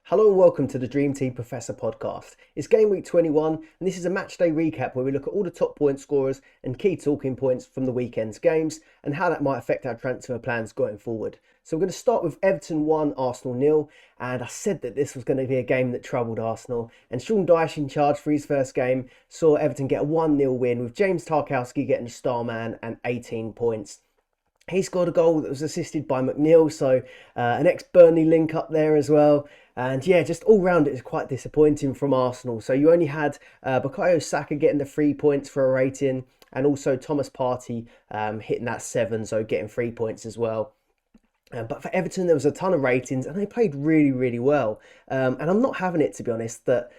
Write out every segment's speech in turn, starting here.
Hello and welcome to the Dream Team Professor podcast. It's game week 21 and this is a match day recap where we look at all the top point scorers and key talking points from the weekend's games and how that might affect our transfer plans going forward. So we're going to start with Everton 1, Arsenal 0, and I said that this was going to be a game that troubled Arsenal, and Sean Dyche in charge for his first game saw Everton get a 1-0 win with James Tarkowski getting the star man and 18 points. He scored a goal that was assisted by McNeil, so an ex-Burnley link up there as well. And yeah, just all round it is quite disappointing from Arsenal. So you only had Bukayo Saka getting the 3 points for a rating, and also Thomas Partey hitting that 7, so getting 3 points as well. But for Everton, there was a ton of ratings, and they played really, really well. And I'm not having it, to be honest, that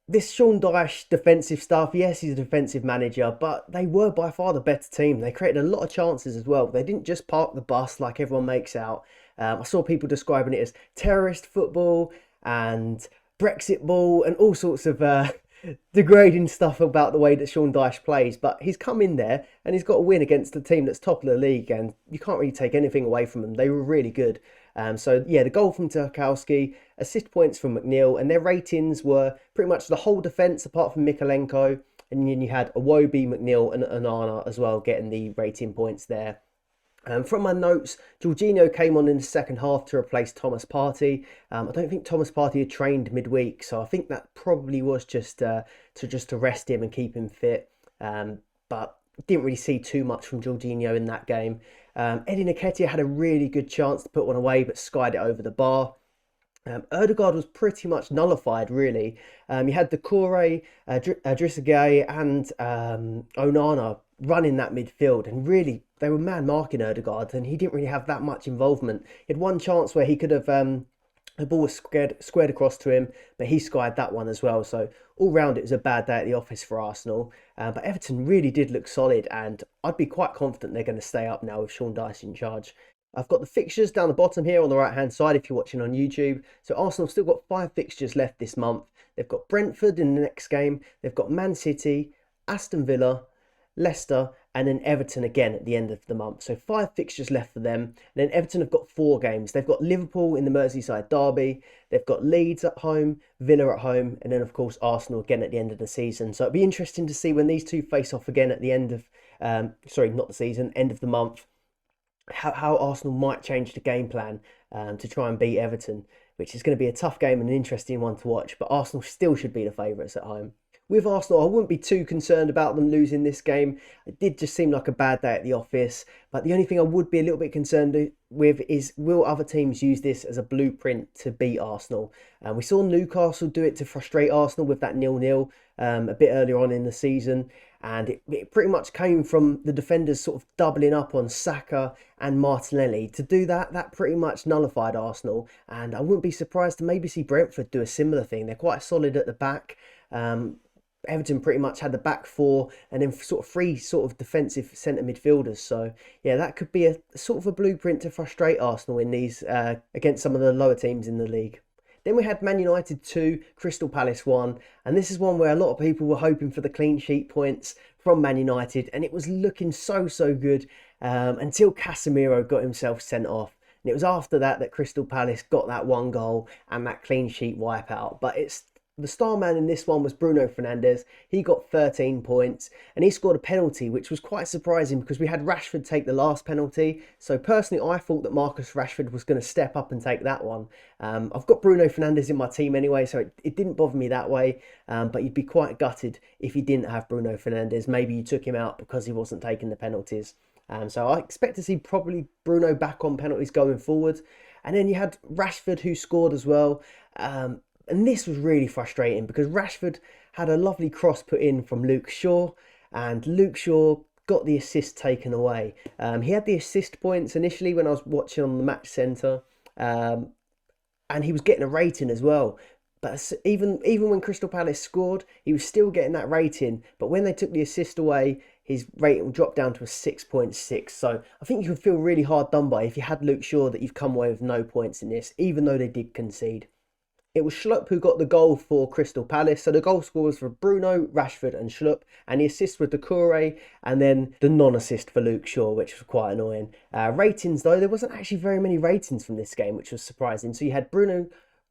this Sean Dyche defensive stuff, yes, he's a defensive manager, but they were by far the better team. They created a lot of chances as well. They didn't just park the bus like everyone makes out. I saw people describing it as terrorist football and Brexit ball and all sorts of degrading stuff about the way that Sean Dyche plays. But he's come in there and he's got a win against a team that's top of the league, and you can't really take anything away from them. They were really good. So yeah, the goal from Tarkowski, assist points from McNeil, and their ratings were pretty much the whole defence apart from Mikalenko. And then you had Iwobi, McNeil and Onana as well getting the rating points there. From my notes, Jorginho came on in the second half to replace Thomas Partey. I don't think Thomas Partey had trained midweek, so I think that probably was just to rest him and keep him fit. But didn't really see too much from Jorginho in that game. Eddie Nketiah had a really good chance to put one away, but skied it over the bar. Ødegaard was pretty much nullified, really. You had Doucouré, Adrissa and Onana running that midfield, and really they were man marking Ødegaard, and he didn't really have that much involvement. He had one chance where he could have the ball was squared across to him, but he skied that one as well. So all round it was a bad day at the office for Arsenal. But Everton really did look solid, and I'd be quite confident they're going to stay up now with Sean Dyche in charge. I've got the fixtures down the bottom here on the right hand side if you're watching on YouTube. So Arsenal have still got 5 fixtures left this month. They've got Brentford in the next game. They've got Man City, Aston Villa, Leicester, and then Everton again at the end of the month. So 5 fixtures left for them. And then Everton have got 4 games. They've got Liverpool in the Merseyside derby. They've got Leeds at home, Villa at home, and then of course Arsenal again at the end of the season. So it'll be interesting to see when these two face off again at the end of, not the season, end of the month. How Arsenal might change the game plan to try and beat Everton, which is going to be a tough game and an interesting one to watch. But Arsenal still should be the favourites at home. With Arsenal, I wouldn't be too concerned about them losing this game. It did just seem like a bad day at the office. But the only thing I would be a little bit concerned with is, will other teams use this as a blueprint to beat Arsenal? We saw Newcastle do it to frustrate Arsenal with that 0-0 a bit earlier on in the season. And it pretty much came from the defenders sort of doubling up on Saka and Martinelli. To do that, that pretty much nullified Arsenal. And I wouldn't be surprised to maybe see Brentford do a similar thing. They're quite solid at the back. Everton pretty much had the back 4 and then sort of 3 sort of defensive centre midfielders. So yeah, that could be a sort of a blueprint to frustrate Arsenal in these against some of the lower teams in the league. Then we had Man United 2, Crystal Palace 1. And this is one where a lot of people were hoping for the clean sheet points from Man United. And it was looking so good until Casemiro got himself sent off. And it was after that that Crystal Palace got that 1 goal and that clean sheet wipeout. But the star man in this one was Bruno Fernandes. He got 13 points and he scored a penalty, which was quite surprising because we had Rashford take the last penalty. So personally, I thought that Marcus Rashford was going to step up and take that one. I've got Bruno Fernandes in my team anyway, so it didn't bother me that way. But you'd be quite gutted if you didn't have Bruno Fernandes. Maybe you took him out because he wasn't taking the penalties. So I expect to see probably Bruno back on penalties going forward. And then you had Rashford who scored as well. And this was really frustrating because Rashford had a lovely cross put in from Luke Shaw, and Luke Shaw got the assist taken away. He had the assist points initially when I was watching on the match centre, and he was getting a rating as well. But even when Crystal Palace scored, he was still getting that rating. But when they took the assist away, his rating dropped down to a 6.6. So I think you can feel really hard done by if you had Luke Shaw that you've come away with no points in this, even though they did concede. It was Schlupp who got the goal for Crystal Palace. So the goal scorers were Bruno, Rashford and Schlupp. And the assist with Doucouré and then the non-assist for Luke Shaw, which was quite annoying. Ratings though, there wasn't actually very many ratings from this game, which was surprising. So you had Bruno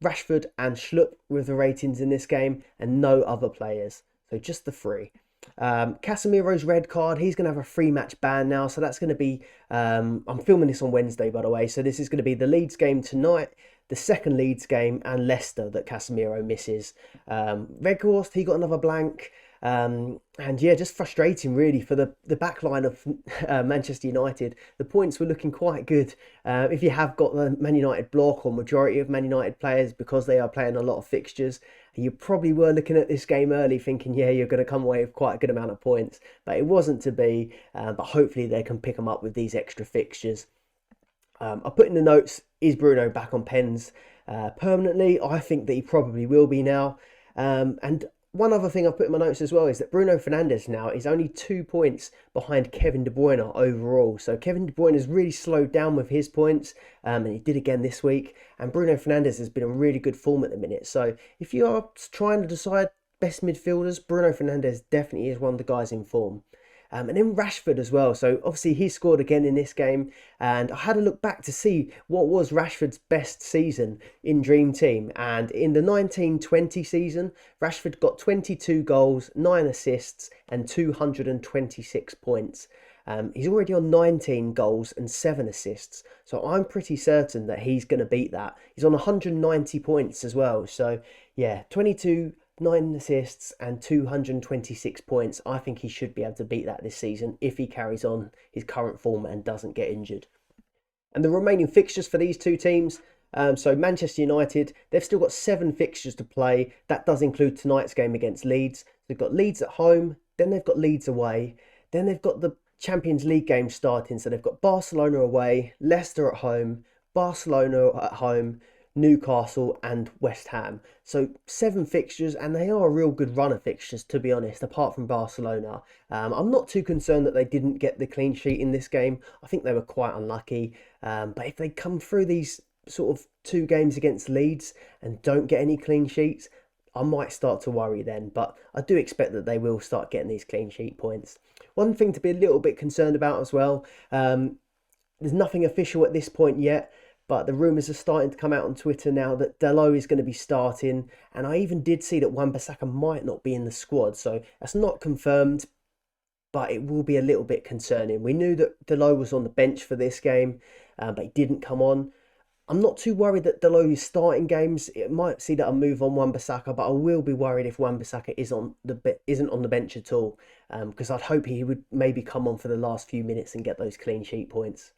Rashford and Schlupp with the ratings in this game, and no other players. So just the three. Casemiro's red card, he's going to have a 3-match ban now. So that's going to be, I'm filming this on Wednesday, by the way. So this is going to be the Leeds game tonight, the second Leeds game, and Leicester that Casemiro misses. Weghorst, he got another blank. And yeah, just frustrating really for the back line of Manchester United. The points were looking quite good. If you have got the Man United block or majority of Man United players, because they are playing a lot of fixtures, you probably were looking at this game early thinking, yeah, you're going to come away with quite a good amount of points. But it wasn't to be, but hopefully they can pick them up with these extra fixtures. I put in the notes, is Bruno back on pens permanently? I think that he probably will be now. And one other thing I put in my notes as well is that Bruno Fernandes now is only 2 points behind Kevin De Bruyne overall. So Kevin De Bruyne has really slowed down with his points, and he did again this week. And Bruno Fernandes has been in really good form at the minute. So if you are trying to decide best midfielders, Bruno Fernandes definitely is one of the guys in form. And then Rashford as well. So obviously he scored again in this game. And I had a look back to see what was Rashford's best season in Dream Team. And in the 19-20 season, Rashford got 22 goals, 9 assists and 226 points. He's already on 19 goals and 7 assists. So I'm pretty certain that he's going to beat that. He's on 190 points as well. So yeah, 22 9 assists and 226 points. I think he should be able to beat that this season if he carries on his current form and doesn't get injured. And the remaining fixtures for these two teams, so Manchester United, they've still got 7 fixtures to play. That does include tonight's game against Leeds. They've got Leeds at home, then they've got Leeds away, then they've got the Champions League game starting. So they've got Barcelona away, Leicester at home, Barcelona at home, Newcastle and West Ham. So 7 fixtures, and they are a real good run of fixtures, to be honest, apart from Barcelona. I'm not too concerned that they didn't get the clean sheet in this game. I think they were quite unlucky. But if they come through these sort of 2 games against Leeds and don't get any clean sheets, I might start to worry then. But I do expect that they will start getting these clean sheet points. One thing to be a little bit concerned about as well, there's nothing official at this point yet, but the rumours are starting to come out on Twitter now that Dalot is going to be starting. And I even did see that Wan-Bissaka might not be in the squad. So that's not confirmed, but it will be a little bit concerning. We knew that Dalot was on the bench for this game, but he didn't come on. I'm not too worried that Dalot is starting games. It might see that I move on Wan-Bissaka, but I will be worried if Wan-Bissaka isn't on the bench at all, because I'd hope he would maybe come on for the last few minutes and get those clean sheet points.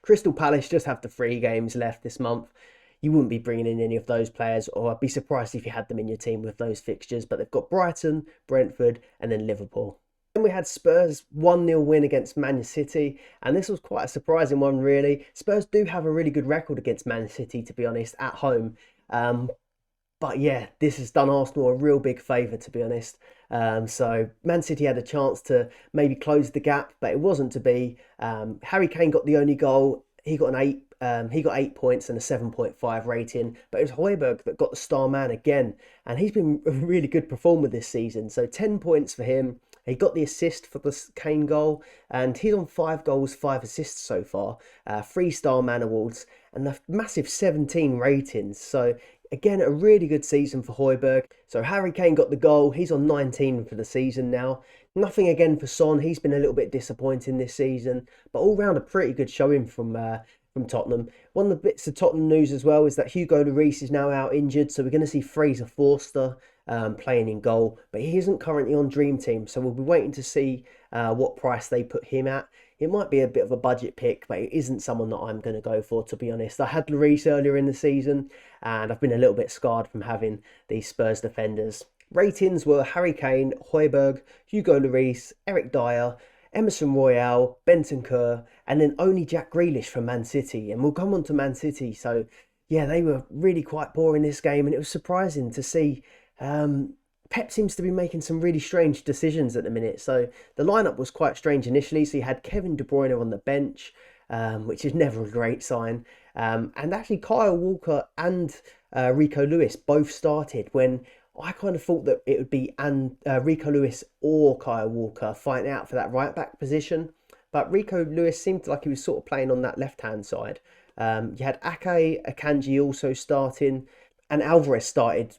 Crystal Palace just have the 3 games left this month. You wouldn't be bringing in any of those players, or I'd be surprised if you had them in your team with those fixtures. But they've got Brighton, Brentford and then Liverpool. Then we had Spurs 1-0 win against Man City, and this was quite a surprising one really. Spurs do have a really good record against Man City, to be honest, at home. But yeah, this has done Arsenal a real big favour, to be honest. So Man City had a chance to maybe close the gap, but it wasn't to be. Harry Kane got the only goal. He got 8 points and a 7.5 rating. But it was Højbjerg that got the star man again, and he's been a really good performer this season. So 10 points for him. He got the assist for the Kane goal, and he's on 5 goals, 5 assists so far. 3 star man awards and a massive 17 ratings. So again, a really good season for Højbjerg. So Harry Kane got the goal. He's on 19 for the season now. Nothing again for Son. He's been a little bit disappointing this season, but all round a pretty good showing from Tottenham. One of the bits of Tottenham news as well is that Hugo Lloris is now out injured, so we're going to see Fraser Forster playing in goal, but he isn't currently on Dream Team, so we'll be waiting to see what price they put him at. It might be a bit of a budget pick, but it isn't someone that I'm going to go for, to be honest. I had Lloris earlier in the season, and I've been a little bit scarred from having these Spurs defenders. Ratings were Harry Kane, Højbjerg, Hugo Lloris, Eric Dyer, Emerson Royale, Bentancur, and then only Jack Grealish from Man City. And we'll come on to Man City. So yeah, they were really quite poor in this game, and it was surprising to see. Pep seems to be making some really strange decisions at the minute. So the lineup was quite strange initially. So you had Kevin De Bruyne on the bench, which is never a great sign. And actually Kyle Walker and Rico Lewis both started, when I kind of thought that it would be Rico Lewis or Kyle Walker fighting out for that right back position. But Rico Lewis seemed like he was sort of playing on that left hand side. You had Ake Akanji also starting. and Alvarez started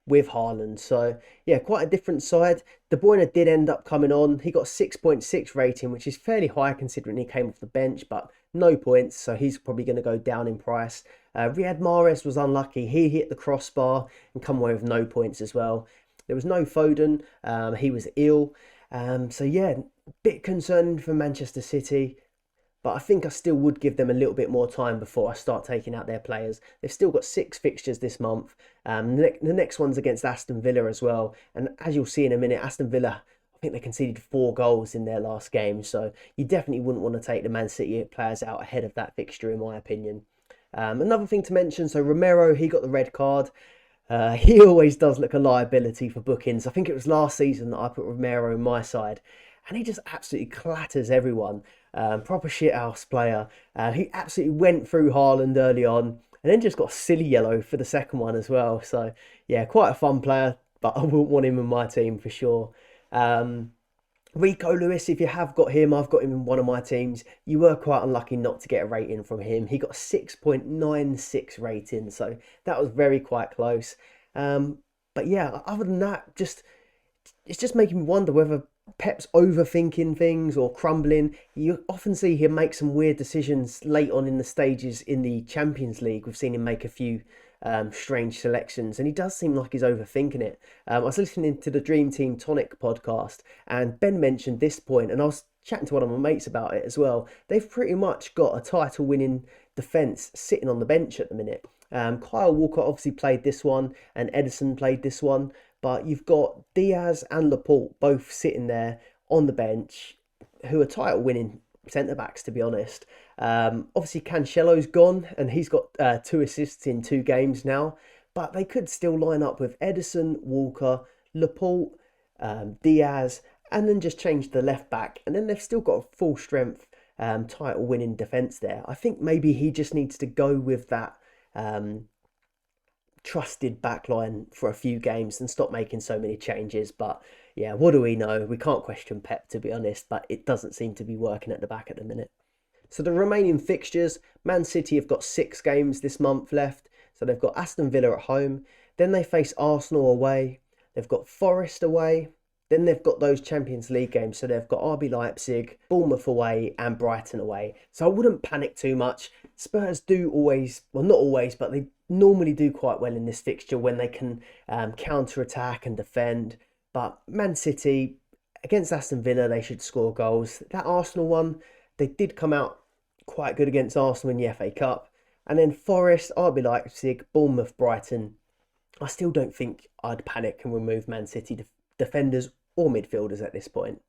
with Haaland. So yeah, quite a different side. De Bruyne did end up coming on. He got 6.6 rating, which is fairly high considering he came off the bench, but no points, so he's probably going to go down in price. Riyad Mahrez was unlucky. He hit the crossbar and come away with no points as well. There was no Foden. He was ill. So yeah, bit concerning for Manchester City. But I think I still would give them a little bit more time before I start taking out their players. They've still got 6 fixtures this month. The next one's against Aston Villa as well. And as you'll see in a minute, Aston Villa, I think they conceded 4 goals in their last game. So you definitely wouldn't want to take the Man City players out ahead of that fixture, in my opinion. Another thing to mention, so Romero, he got the red card. He always does look a liability for bookings. I think it was last season that I put Romero on my side. And he just absolutely clatters everyone. Proper shithouse player. He absolutely went through Haaland early on and then just got a silly yellow for the second one as well. So yeah, quite a fun player, but I wouldn't want him in my team for sure. Rico Lewis, if you have got him, I've got him in one of my teams. You were quite unlucky not to get a rating from him. He got a 6.96 rating, so that was very quite close. But yeah, other than that, it's just making me wonder whether Pep's overthinking things or crumbling. You often see him make some weird decisions late on in the stages in the Champions League. We've seen him make a few strange selections, and he does seem like he's overthinking it. I was listening to the Dream Team Tonic podcast, and Ben mentioned this point, and I was chatting to one of my mates about it as well. They've pretty much got a title-winning defence sitting on the bench at the minute. Kyle Walker obviously played this one, and Edison played this one. But you've got Diaz and Laporte both sitting there on the bench, who are title-winning centre-backs, to be honest. Obviously, Cancelo's gone, and he's got 2 assists in 2 games now. But they could still line up with Edison, Walker, Laporte, Diaz, and then just change the left-back. And then they've still got a full-strength title-winning defence there. I think maybe he just needs to go with that trusted backline for a few games and stop making so many changes. But yeah, what do we know? We can't question Pep, to be honest, but it doesn't seem to be working at the back at the minute. So the remaining fixtures, Man City have got 6 games this month left. So they've got Aston Villa at home, then they face Arsenal away, they've got Forest away, then they've got those Champions League games. So they've got RB Leipzig, Bournemouth away and Brighton away. So I wouldn't panic too much. Spurs do always, well, not always, but they normally do quite well in this fixture when they can counter-attack and defend. But Man City, against Aston Villa, they should score goals. That Arsenal one, they did come out quite good against Arsenal in the FA Cup. And then Forest, RB Leipzig, Bournemouth, Brighton. I still don't think I'd panic and remove Man City defenders or midfielders at this point.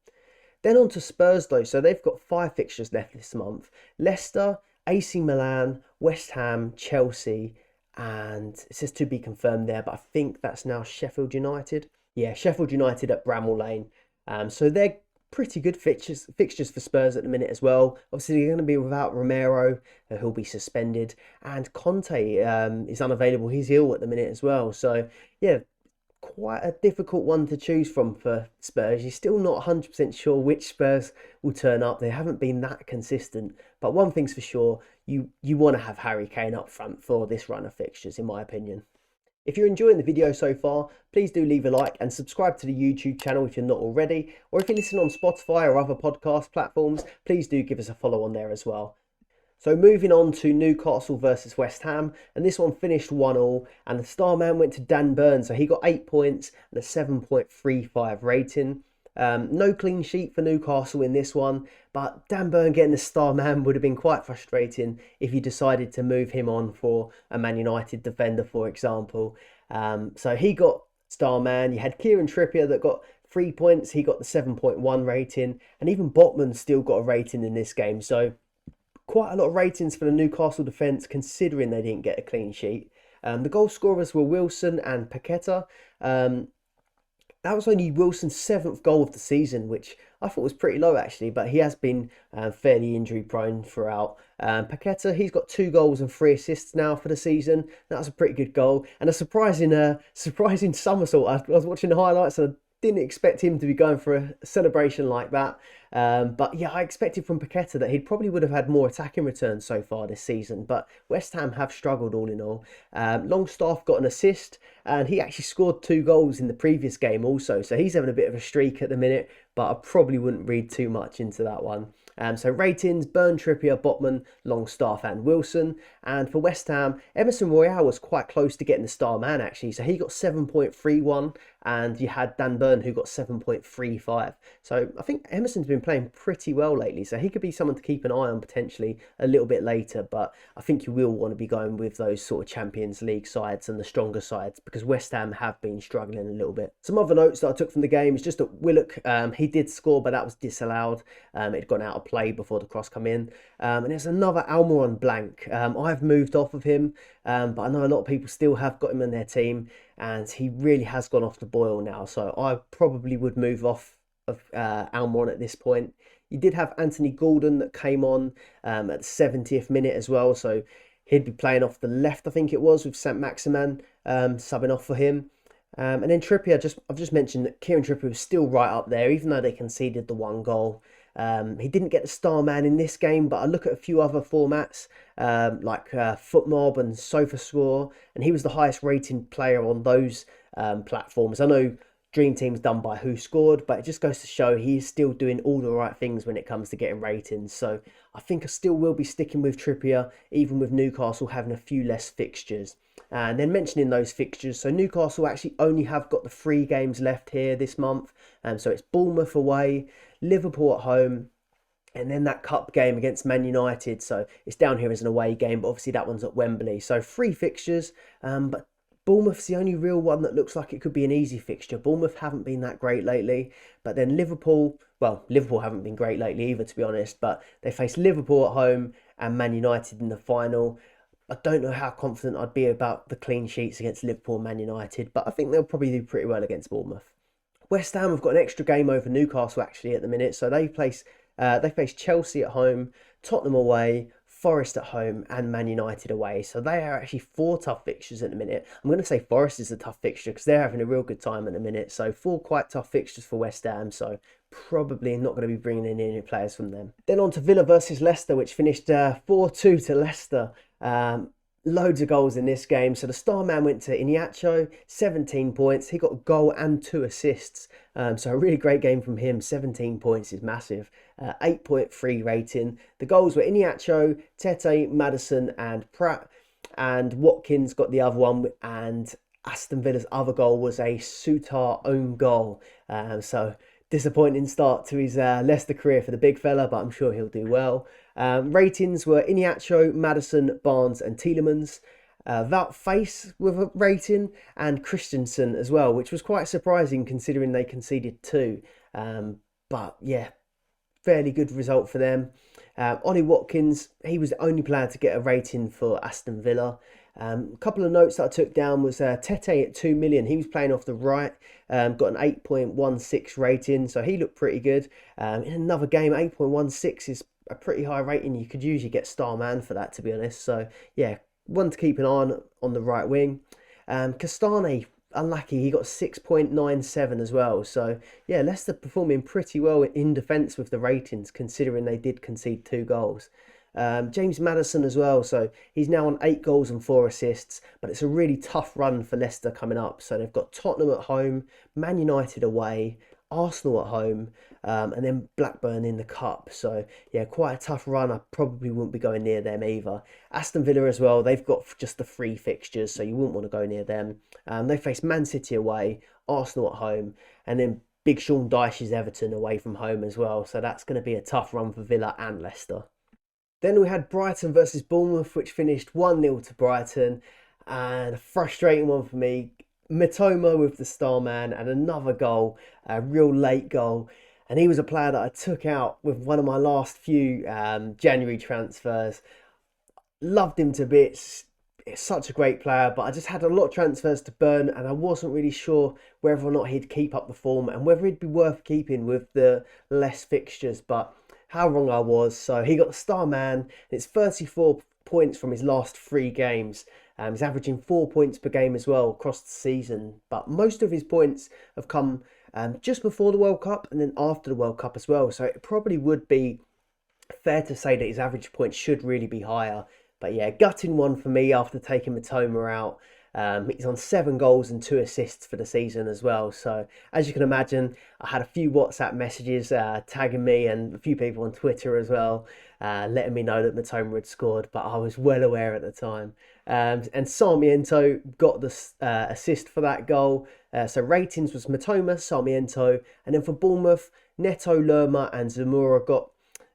Then on to Spurs though. So they've got 5 fixtures left this month. Leicester, AC Milan, West Ham, Chelsea, and it says to be confirmed there, but I think that's now Sheffield United. Yeah, Sheffield United at Bramall Lane. So they're pretty good fixtures for Spurs at the minute as well. Obviously, they're going to be without Romero, who'll be suspended, and Conte is unavailable. He's ill at the minute as well. So yeah, quite a difficult one to choose from for Spurs. You're still not 100% sure which Spurs will turn up. They haven't been that consistent. But one thing's for sure, you want to have Harry Kane up front for this run of fixtures, in my opinion. If you're enjoying the video so far, please do leave a like and subscribe to the YouTube channel if you're not already. Or if you listen on Spotify or other podcast platforms, please do give us a follow on there as well. So moving on to Newcastle versus West Ham, and this one finished 1-1, and the star man went to Dan Burn, so he got 8 points and a 7.35 rating. No clean sheet for Newcastle in this one, but Dan Burn getting the star man would have been quite frustrating if you decided to move him on for a Man United defender, for example. So he got star man. You had Kieran Trippier that got 3 points. He got the 7.1 rating, and even Botman still got a rating in this game. So quite a lot of ratings for the Newcastle defence, considering they didn't get a clean sheet. The goal scorers were Wilson and Paqueta. That was only Wilson's 7th goal of the season, which I thought was pretty low actually, but he has been fairly injury prone throughout. Paqueta, he's got 2 goals and 3 assists now for the season. That was a pretty good goal, and a surprising somersault. I was watching the highlights and I didn't expect him to be going for a celebration like that. But yeah, I expected from Paqueta that he probably would have had more attacking returns so far this season. But West Ham have struggled all in all. Longstaff got an assist, and he actually scored 2 goals in the previous game also. So he's having a bit of a streak at the minute, but I probably wouldn't read too much into that one. So ratings: Burn, Trippier, Botman, Longstaff and Wilson. And for West Ham, Emerson Royale was quite close to getting the star man actually. So he got 7.31, and you had Dan Burn who got 7.35. So I think Emerson's been playing pretty well lately. So he could be someone to keep an eye on potentially a little bit later. But I think you will want to be going with those sort of Champions League sides and the stronger sides, because West Ham have been struggling a little bit. Some other notes that I took from the game is just that Willock, he did score, but that was disallowed. It'd gone out of play before the cross come in. And there's another Almiron blank. I've moved off of him, but I know a lot of people still have got him in their team, and he really has gone off the boil now. So I probably would move off of Almiron at this point. You did have Anthony Gordon that came on at the 70th minute as well. So he'd be playing off the left, I think it was, with St. Maximin subbing off for him. And then Trippier, I've just mentioned that Kieran Trippier was still right up there, even though they conceded the 1 goal. He didn't get the star man in this game, but I look at a few other formats like FootMob and SofaScore, and he was the highest rated player on those platforms. I know Dream Team's done by who scored, but it just goes to show he's still doing all the right things when it comes to getting ratings. So I think I still will be sticking with Trippier, even with Newcastle having a few less fixtures. And then mentioning those fixtures, so Newcastle actually only have got the 3 games left here this month. So it's Bournemouth away, Liverpool at home, and then that cup game against Man United. So it's down here as an away game, but obviously that one's at Wembley. So 3 fixtures, but Bournemouth's the only real one that looks like it could be an easy fixture. Bournemouth haven't been that great lately, but then Liverpool haven't been great lately either, to be honest, but they face Liverpool at home and Man United in the final. I don't know how confident I'd be about the clean sheets against Liverpool and Man United, but I think they'll probably do pretty well against Bournemouth. West Ham have got an extra game over Newcastle actually at the minute, so they face Chelsea at home, Tottenham away, Forest at home and Man United away. So they are actually 4 tough fixtures at the minute. I'm going to say Forest is a tough fixture because they're having a real good time at the minute. So 4 quite tough fixtures for West Ham. So probably not going to be bringing in any players from them. Then on to Villa versus Leicester, which finished 4-2 to Leicester. Loads of goals in this game. So the star man went to Iheanacho, 17 points. He got a goal and 2 assists. So a really great game from him. 17 points is massive. 8.3 rating. The goals were Iheanacho, Tete, Maddison and Pratt. And Watkins got the other one. And Aston Villa's other goal was a Sutar own goal. So disappointing start to his Leicester career for the big fella, but I'm sure he'll do well. Ratings were Iheanacho, Maddison, Barnes and Tielemans. Wout Face with a rating, and Christensen as well, which was quite surprising considering they conceded 2. But yeah, fairly good result for them. Ollie Watkins, he was the only player to get a rating for Aston Villa. A couple of notes that I took down was Tete at 2 million. He was playing off the right, got an 8.16 rating, so he looked pretty good. In another game, 8.16 is a pretty high rating. You could usually get star man for that, to be honest. So yeah, one to keep an eye on the right wing. Castane, unlucky, he got 6.97 as well. So yeah, Leicester performing pretty well in defence with the ratings, considering they did concede 2 goals. James Maddison as well, so he's now on 8 goals and 4 assists, but it's a really tough run for Leicester coming up. So they've got Tottenham at home, Man United away, Arsenal at home, and then Blackburn in the cup. So yeah, quite a tough run. I probably wouldn't be going near them either. Aston Villa as well, they've got just the 3 fixtures, so you wouldn't want to go near them. They face Man City away, Arsenal at home, and then Big Sean Dyche's Everton away from home as well. So that's going to be a tough run for Villa and Leicester. Then we had Brighton versus Bournemouth, which finished 1-0 to Brighton. And a frustrating one for me. Mitoma with the star man and another goal, a real late goal. And he was a player that I took out with one of my last few January transfers. Loved him to bits. It's such a great player, but I just had a lot of transfers to burn and I wasn't really sure whether or not he'd keep up the form and whether he'd be worth keeping with the less fixtures. But how wrong I was. So he got the star man, and it's 34 points from his last 3 games. He's averaging 4 points per game as well across the season, but most of his points have come just before the World Cup and then after the World Cup as well. So it probably would be fair to say that his average points should really be higher. But yeah, gutting one for me after taking Matoma out. He's on 7 goals and 2 assists for the season as well. So as you can imagine, I had a few WhatsApp messages tagging me and a few people on Twitter as well, letting me know that Matoma had scored, but I was well aware at the time. And Sarmiento got the assist for that goal. So ratings was Matoma, Sarmiento, and then for Bournemouth, Neto, Lerma and Zamora got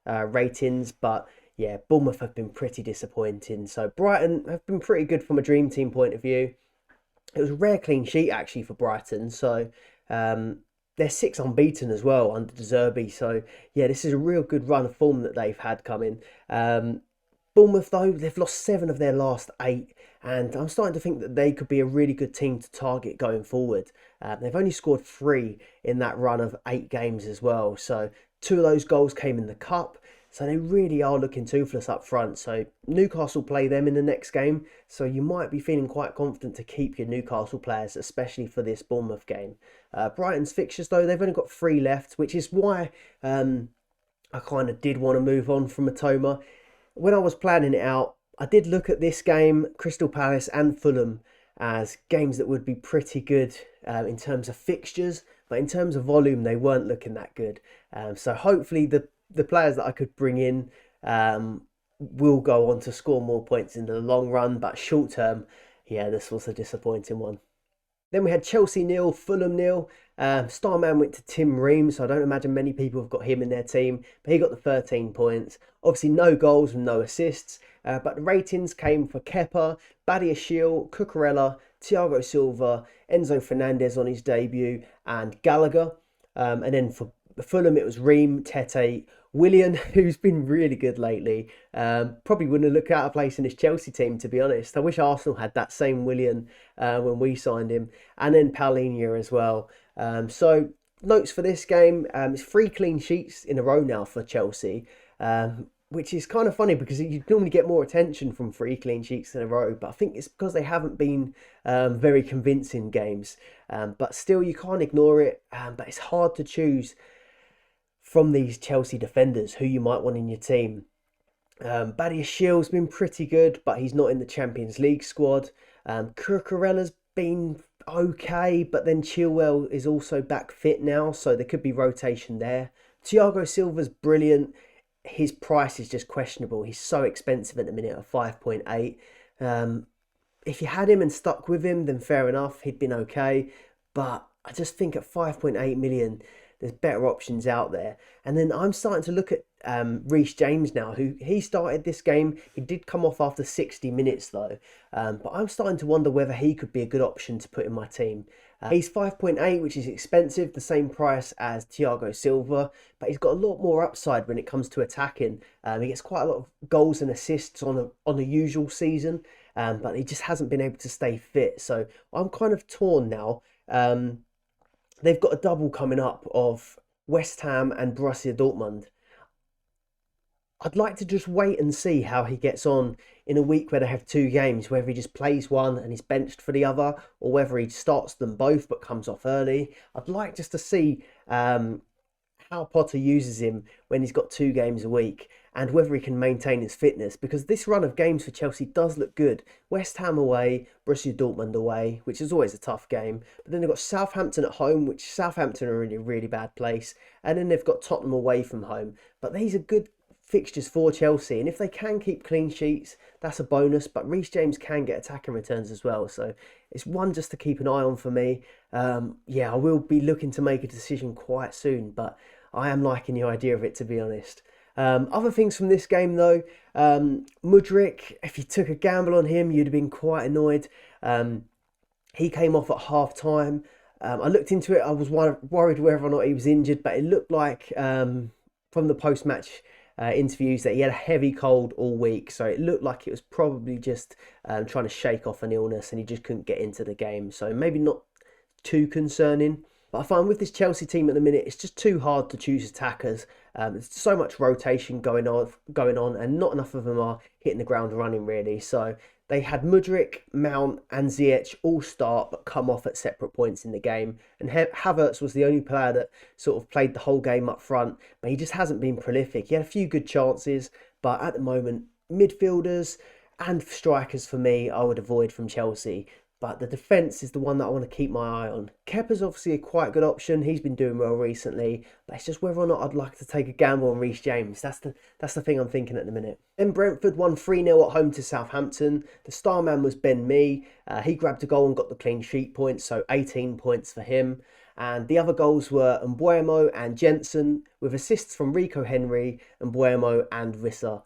ratings, but yeah, Bournemouth have been pretty disappointing. So Brighton have been pretty good from a dream team point of view. It was a rare clean sheet actually for Brighton. So they're 6 unbeaten as well under De Zerbi. So yeah, this is a real good run of form that they've had coming. Bournemouth though, they've lost 7 of their last 8. And I'm starting to think that they could be a really good team to target going forward. They've only scored 3 in that run of 8 games as well. So 2 of those goals came in the Cup. So they really are looking toothless up front. So Newcastle play them in the next game. So you might be feeling quite confident to keep your Newcastle players, especially for this Bournemouth game. Brighton's fixtures though, they've only got 3 left, which is why I kind of did want to move on from Matoma. When I was planning it out, I did look at this game, Crystal Palace and Fulham, as games that would be pretty good in terms of fixtures. But in terms of volume, they weren't looking that good. So hopefully the players that I could bring in will go on to score more points in the long run. But short term, yeah, this was a disappointing one. Then we had Chelsea 0, Fulham 0. Starman went to Tim Ream, so I don't imagine many people have got him in their team. But he got the 13 points. Obviously no goals and no assists. But the ratings came for Kepa, Badiashile, Cucurella, Thiago Silva, Enzo Fernandez on his debut, and Gallagher. And then for Fulham, it was Ream, Tete, Willian, who's been really good lately. Probably wouldn't look out of place in this Chelsea team, to be honest. I wish Arsenal had that same Willian when we signed him. And then Paulinho as well. So notes for this game, it's 3 clean sheets in a row now for Chelsea. Which is kind of funny because you normally get more attention from 3 clean sheets in a row. But I think it's because they haven't been very convincing games. But still, you can't ignore it. But it's hard to choose from these Chelsea defenders who you might want in your team. Badiashile's been pretty good, but he's not in the Champions League squad. Cucurella's been okay, but then Chilwell is also back fit now, so there could be rotation there. Thiago Silva's brilliant. His price is just questionable. He's so expensive at the minute at 5.8. If you had him and stuck with him, then fair enough, he'd been okay. But I just think at 5.8 million, there's better options out there. And then I'm starting to look at Reece James now, who he started this game. He did come off after 60 minutes though. But I'm starting to wonder whether he could be a good option to put in my team. He's 5.8, which is expensive, the same price as Thiago Silva, but he's got a lot more upside when it comes to attacking. He gets quite a lot of goals and assists on a usual season, but he just hasn't been able to stay fit. So I'm kind of torn now. They've got a double coming up of West Ham and Borussia Dortmund. I'd like to just wait and see how he gets on in a week where they have 2 games, whether he just plays one and is benched for the other, or whether he starts them both but comes off early. I'd like just to see how Potter uses him when he's got 2 games a week, and whether he can maintain his fitness, because this run of games for Chelsea does look good. West Ham away, Borussia Dortmund away, which is always a tough game. But then they've got Southampton at home, which Southampton are in a really bad place. And then they've got Tottenham away from home. But these are good fixtures for Chelsea, and if they can keep clean sheets, that's a bonus. But Reece James can get attacking returns as well, so it's one just to keep an eye on for me. Yeah, I will be looking to make a decision quite soon, but I am liking the idea of it, to be honest. Other things from this game though, Mudryk, if you took a gamble on him, you'd have been quite annoyed. He came off at half time. I looked into it, I was worried whether or not he was injured, but it looked like from the post-match interviews that he had a heavy cold all week, so it looked like it was probably just trying to shake off an illness and he just couldn't get into the game, so maybe not too concerning. But I find with this Chelsea team at the minute, it's just too hard to choose attackers. There's so much rotation going on, and not enough of them are hitting the ground running really. So they had Mudryk, Mount and Ziyech all start but come off at separate points in the game. And Havertz was the only player that sort of played the whole game up front, but he just hasn't been prolific. He had a few good chances, but at the moment, midfielders and strikers for me, I would avoid from Chelsea. But the defence is the one that I want to keep my eye on. Kepa's obviously a quite good option. He's been doing well recently. But it's just whether or not I'd like to take a gamble on Reece James. That's the thing I'm thinking at the minute. Then Brentford won 3-0 at home to Southampton. The star man was Ben Mee. He grabbed a goal and got the clean sheet points, so 18 points for him. And the other goals were Mbeumo and Jensen, with assists from Rico Henry, Mbeumo and Rissa.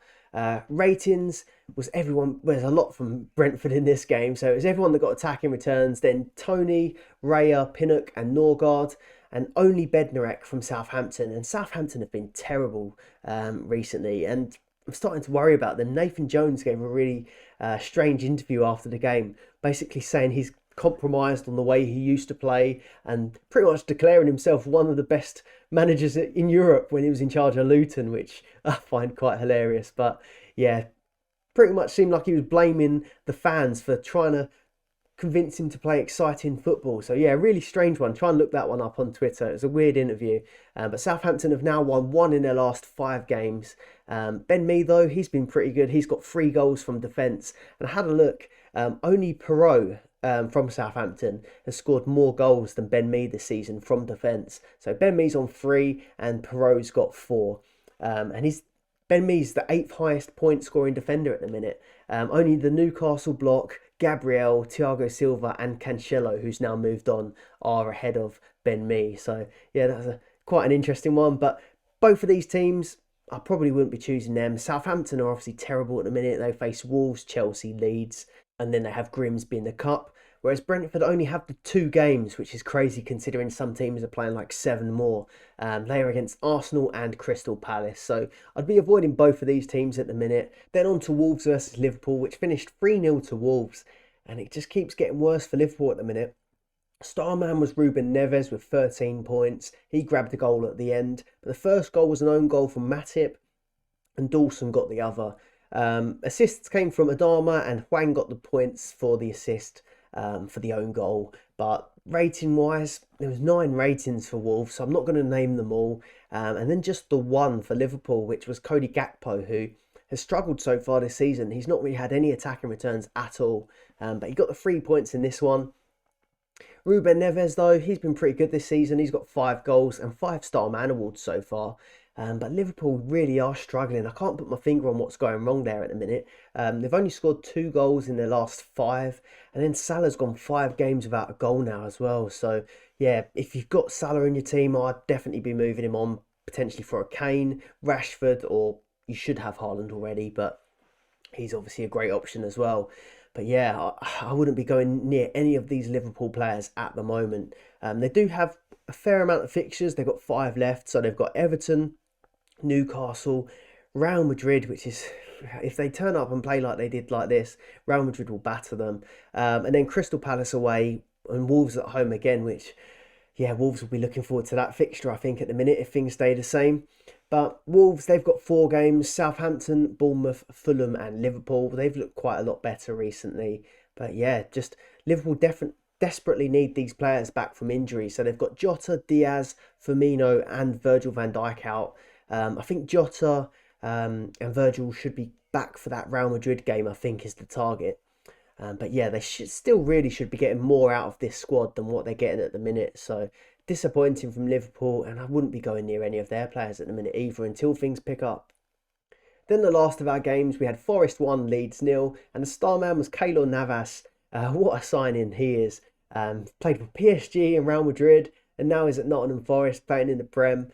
Ratings was everyone. Well, there's a lot from Brentford in this game, so it was everyone that got attacking returns. Then Tony, Raya, Pinnock, and Norgard, and only Bednarek from Southampton. And Southampton have been terrible recently, and I'm starting to worry about them. Nathan Jones gave a really strange interview after the game, basically saying he's compromised on the way he used to play and pretty much declaring himself one of the best managers in Europe when he was in charge of Luton, which I find quite hilarious. But yeah, pretty much seemed like he was blaming the fans for trying to convince him to play exciting football. So yeah, really strange one. Try and look that one up on Twitter. It was a weird interview. But Southampton have now won 1 in their last 5 games. Ben Mee, though, he's been pretty good. He's got 3 goals from defence. And I had a look. Only Perot from Southampton has scored more goals than Ben Mee this season from defence. So Ben Mee's on 3 and Perot's got 4. And Ben Mee's the 8th highest point scoring defender at the minute. Only the Newcastle block, Gabriel, Thiago Silva and Cancelo, who's now moved on, are ahead of Ben Mee. So yeah, that's quite an interesting one. But both of these teams, I probably wouldn't be choosing them. Southampton are obviously terrible at the minute. They face Wolves, Chelsea, Leeds, and then they have Grimsby in the Cup. Whereas Brentford only have the 2 games, which is crazy considering some teams are playing like 7 more. They are against Arsenal and Crystal Palace. So I'd be avoiding both of these teams at the minute. Then on to Wolves versus Liverpool, which finished 3-0 to Wolves. And it just keeps getting worse for Liverpool at the minute. Star man was Ruben Neves with 13 points. He grabbed a goal at the end. But the first goal was an own goal from Matip, and Dawson got the other. Assists came from Adama, and Hwang got the points for the assist for the own goal. But rating wise, there was 9 ratings for Wolves, so I'm not going to name them all. And then just the one for Liverpool, which was Cody Gakpo, who has struggled so far this season. He's not really had any attacking returns at all, but he got the 3 points in this one. Ruben Neves, though, he's been pretty good this season. He's got 5 goals and 5 Star Man Awards so far. But Liverpool really are struggling. I can't put my finger on what's going wrong there at the minute. They've only scored 2 goals in their last 5. And then Salah's gone 5 games without a goal now as well. So, yeah, if you've got Salah in your team, I'd definitely be moving him on potentially for a Kane, Rashford, or you should have Haaland already. But he's obviously a great option as well. But yeah, I wouldn't be going near any of these Liverpool players at the moment. They do have a fair amount of fixtures. They've got 5 left. So they've got Everton, Newcastle, Real Madrid, which is, if they turn up and play like they did like this, Real Madrid will batter them. And then Crystal Palace away and Wolves at home again, which, yeah, Wolves will be looking forward to that fixture, I think, at the minute if things stay the same. But Wolves, they've got 4 games, Southampton, Bournemouth, Fulham and Liverpool. They've looked quite a lot better recently. But yeah, just Liverpool desperately need these players back from injury. So they've got Jota, Diaz, Firmino and Virgil van Dijk out. I think Jota and Virgil should be back for that Real Madrid game, I think, is the target. But yeah, they still really should be getting more out of this squad than what they're getting at the minute. So disappointing from Liverpool, and I wouldn't be going near any of their players at the minute either until things pick up. Then the last of our games, we had Forest 1, Leeds 0, and the star man was Keylor Navas. What a signing he is. Played for PSG and Real Madrid, and now he's at Nottingham Forest playing in the Prem.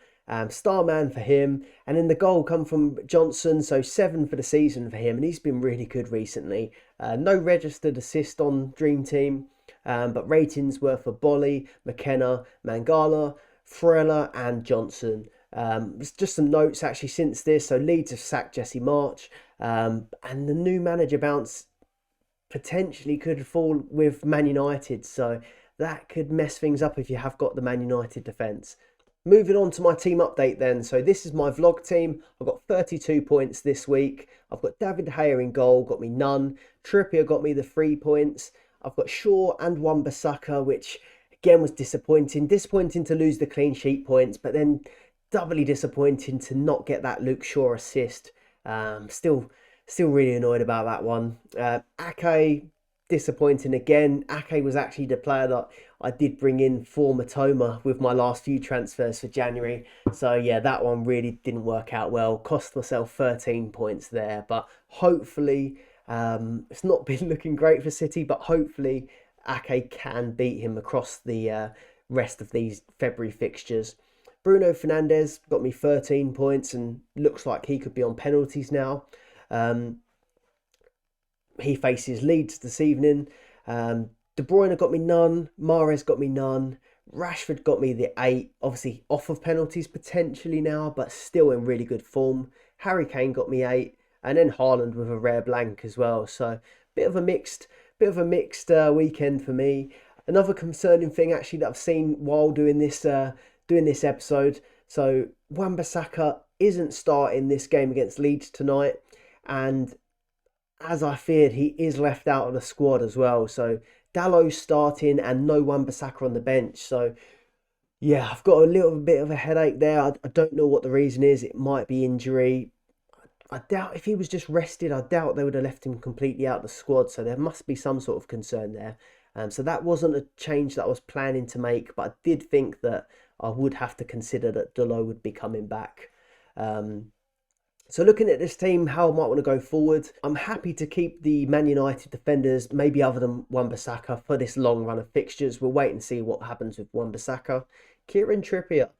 Star man for him, and then the goal come from Johnson, so 7 for the season for him, and he's been really good recently. No registered assist on Dream Team, but ratings were for Bolly, McKenna, Mangala, Frella and Johnson. Just some notes actually since this. So Leeds have sacked Jesse March, and the new manager bounce potentially could fall with Man United, so that could mess things up if you have got the Man United defence. Moving on to my team update then. So this is my vlog team. I've got 32 points this week. I've got David De Gea in goal, got me none. Trippier got me the 3 points. I've got Shaw and Wan-Bissaka, which again was disappointing. Disappointing to lose the clean sheet points, but then doubly disappointing to not get that Luke Shaw assist. Still really annoyed about that one. Ake, disappointing again. Ake was actually the player that I did bring in for Matoma with my last few transfers for January. So yeah, that one really didn't work out well. Cost myself 13 points there, but hopefully it's not been looking great for City, but hopefully Ake can beat him across the rest of these February fixtures. Bruno Fernandes got me 13 points and looks like he could be on penalties now. He faces Leeds this evening. De Bruyne got me none. Mahrez got me none. Rashford got me the 8. Obviously off of penalties potentially now, but still in really good form. Harry Kane got me 8. And then Haaland with a rare blank as well. So bit of a mixed weekend for me. Another concerning thing actually that I've seen while doing this episode. So Wan-Bissaka isn't starting this game against Leeds tonight, and as I feared, he is left out of the squad as well. So Dallow's starting and no Wan-Bissaka on the bench. So yeah, I've got a little bit of a headache there. I don't know what the reason is. It might be injury. I doubt if he was just rested, I doubt they would have left him completely out of the squad. So there must be some sort of concern there. So that wasn't a change that I was planning to make, but I did think that I would have to consider that Dalot would be coming back. So looking at this team, how I might want to go forward, I'm happy to keep the Man United defenders, maybe other than Wan-Bissaka, for this long run of fixtures. We'll wait and see what happens with Wan-Bissaka. Kieran Trippier,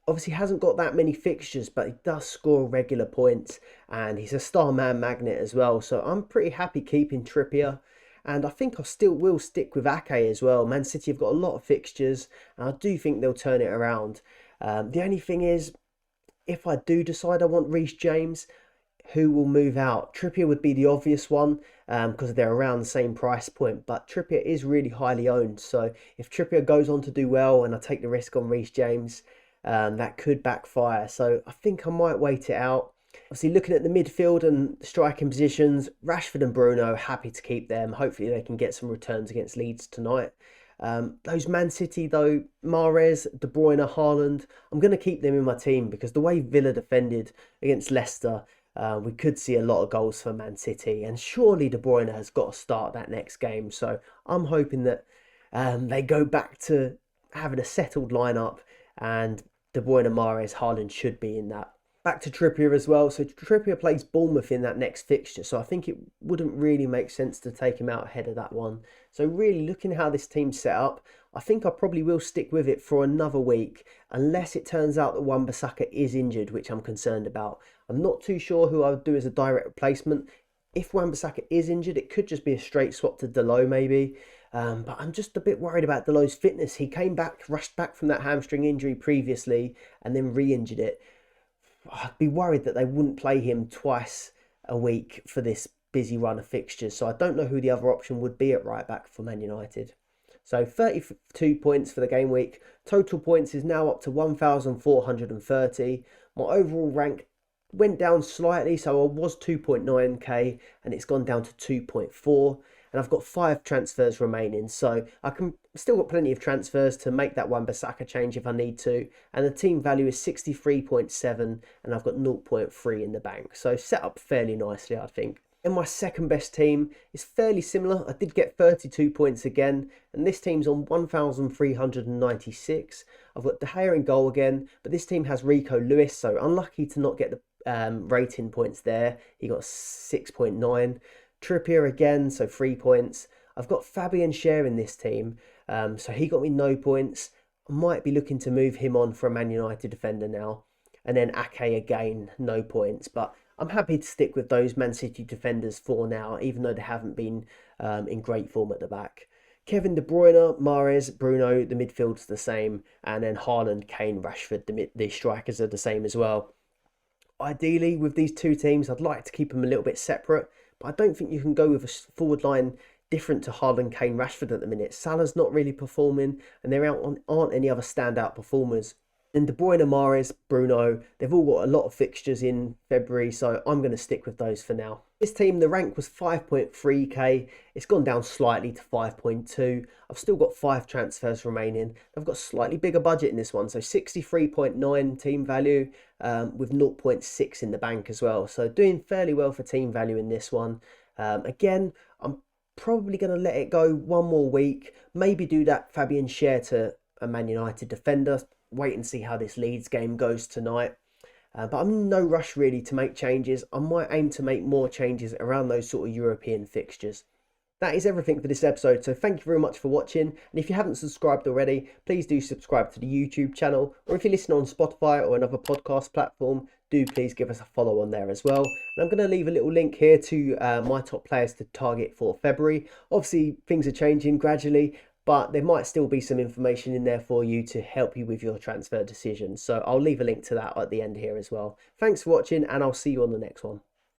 obviously hasn't got that many fixtures, but he does score regular points, and he's a star man magnet as well. So I'm pretty happy keeping Trippier. And I think I still will stick with Ake as well. Man City have got a lot of fixtures, and I do think they'll turn it around. The only thing is, if I do decide I want Reece James, who will move out? Trippier would be the obvious one because they're around the same price point. But Trippier is really highly owned. So if Trippier goes on to do well and I take the risk on Reece James, that could backfire. So I think I might wait it out. Obviously, looking at the midfield and striking positions, Rashford and Bruno, happy to keep them. Hopefully they can get some returns against Leeds tonight. Those Man City though, Mahrez, De Bruyne, Haaland, I'm going to keep them in my team because the way Villa defended against Leicester, we could see a lot of goals for Man City, and surely De Bruyne has got to start that next game. So I'm hoping that they go back to having a settled lineup, and De Bruyne, Mahrez, Haaland should be in that. Back to Trippier as well. So Trippier plays Bournemouth in that next fixture. So I think it wouldn't really make sense to take him out ahead of that one. So really looking at how this team's set up, I think I probably will stick with it for another week, unless it turns out that Wan-Bissaka is injured, which I'm concerned about. I'm not too sure who I would do as a direct replacement. If Wan-Bissaka is injured, it could just be a straight swap to Dalot maybe. But I'm just a bit worried about Dalot's fitness. He came back, rushed back from that hamstring injury previously, and then re-injured it. I'd be worried that they wouldn't play him twice a week for this busy run of fixtures. So I don't know who the other option would be at right back for Man United. So 32 points for the game week. Total points is now up to 1,430. My overall rank went down slightly. So I was 2.9k and it's gone down to 2.4. And I've got 5 transfers remaining. So I can still got plenty of transfers to make that Wan-Bissaka change if I need to. And the team value is 63.7 and I've got 0.3 in the bank. So set up fairly nicely, I think. And my second best team is fairly similar. I did get 32 points again, and this team's on 1,396. I've got De Gea in goal again, but this team has Rico Lewis, so unlucky to not get the rating points there. He got 6.9. Trippier again, so 3 points. I've got Fabian Schär in this team, so he got me no points. I might be looking to move him on for a Man United defender now. And then Ake again, no points, but I'm happy to stick with those Man City defenders for now, even though they haven't been in great form at the back. Kevin De Bruyne, Mahrez, Bruno, the midfield's the same, and then Haaland, Kane, Rashford, the strikers are the same as well. Ideally, with these two teams, I'd like to keep them a little bit separate, but I don't think you can go with a forward line different to Haaland, Kane, Rashford at the minute. Salah's not really performing, and there aren't any other standout performers. And De Bruyne, Mahrez, Bruno, they've all got a lot of fixtures in February, so I'm going to stick with those for now. This team, the rank was 5.3k. It's gone down slightly to 5.2. I've still got 5 transfers remaining. I've got a slightly bigger budget in this one, so 63.9 team value with 0.6 in the bank as well. So doing fairly well for team value in this one. Again, I'm probably going to let it go one more week. Maybe do that Fabian Schär to a Man United defender. Wait and see how this Leeds game goes tonight. But I'm in no rush really to make changes. I might aim to make more changes around those sort of European fixtures. That is everything for this episode, so thank you very much for watching. And if you haven't subscribed already, please do subscribe to the YouTube channel. Or if you listen on Spotify or another podcast platform, do please give us a follow on there as well. And I'm going to leave a little link here to my top players to target for February. Obviously, things are changing gradually, but there might still be some information in there for you to help you with your transfer decisions. So I'll leave a link to that at the end here as well. Thanks for watching, and I'll see you on the next one.